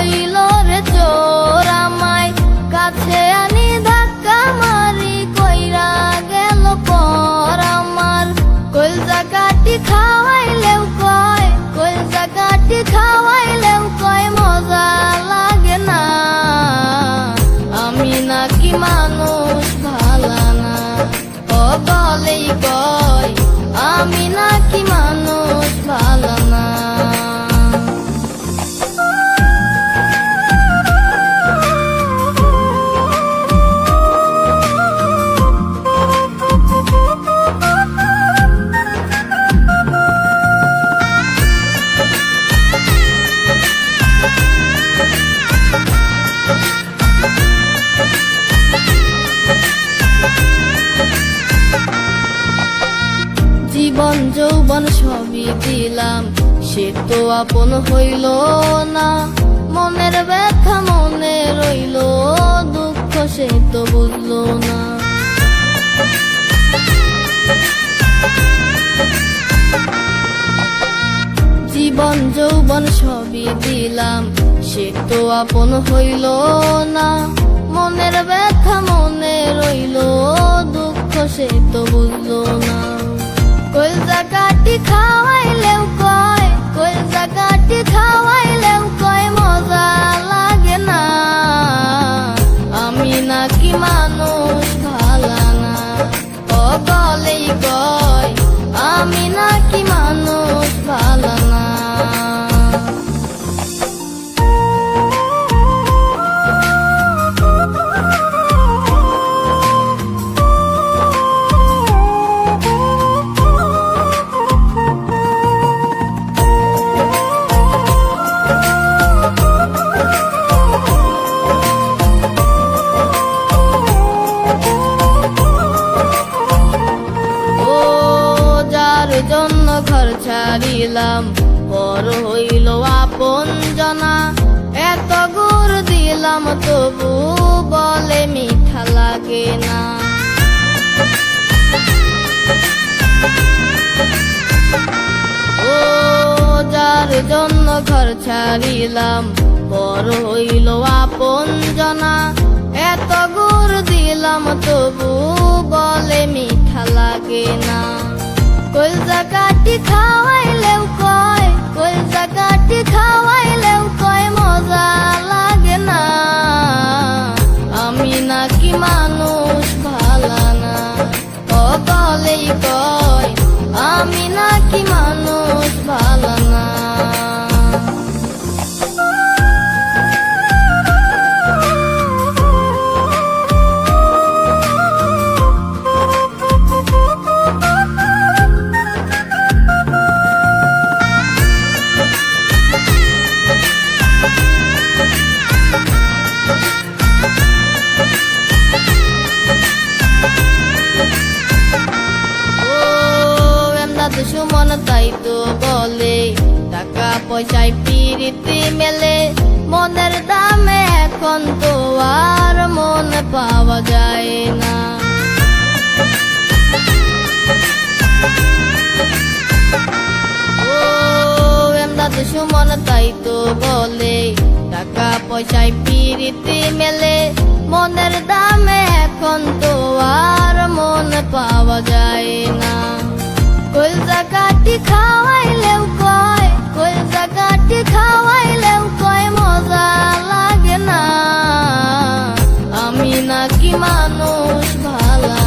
হইল রে চোর, আমায় কাছে আনি ধাক্কা মারি কইরা গেল পর। আমার কলজা কাটি খাওয়াইলেও কয়, কলজা কাটি খাওয়াইলেও কয় মজা লাগে না। আমি নাকি মানুষ ভালা না, ও বলেই কয় আমি নাকি মানুষ ভালা না। জীবন যৌবন সবই দিলাম, সে তো আপন হইল না। মনের ব্যথা মনে রইল, দুঃখ সে তো বুঝলো না। জীবন যৌবন সবই দিলাম, সে তো আপন হইল না। মনের ব্যথা মনে রইল, দুঃখ সে তো বুঝলো না। কলজা কাটি খাওয়াইলেও কয়, কলজা কাটি খাওয়াইলেও কয় মজা লাগে না। আমি নাকি মানুষ ভালা না, ও বলেই কয় আমি নাকি মানুষ ভালা না। জন্য ঘর ছাড়িলাম, পর হইল আপন জনা। এত গুড় দিলাম তবু বলে মিঠা লাগে না। ও যার জন্য ঘর ছাড়িলাম, পর হইল আপন জনা। এত গুড় দিলাম তবু বলে মিঠা লাগে না। কলজা কাটি খাওয়াইলেও কয়, কলজা কাটি খাওয়াইলেও কয় মজা লাগে না। আমি নাকি মানুষ ভালা না, ও বলেই কয় আমি নাকি মানুষ ভালা না। সুমন তাই তো বলে, টাকা পয়সায় পিরিতি মেলে। মনের দামে এখন তো আর মন পাওয়া যায় না। ও এমদাদ সুমন তাই তো বলে, টাকা পয়সায় পিরিতি মেলে। মনের দামে এখন তো আর মন পাওয়া যায় না। কলজা কাটি খাওয়াইলেও কয়, কলজা কাটি খাওয়াইলেও কয় মজা লাগে না। আমি নাকি মানুষ ভালা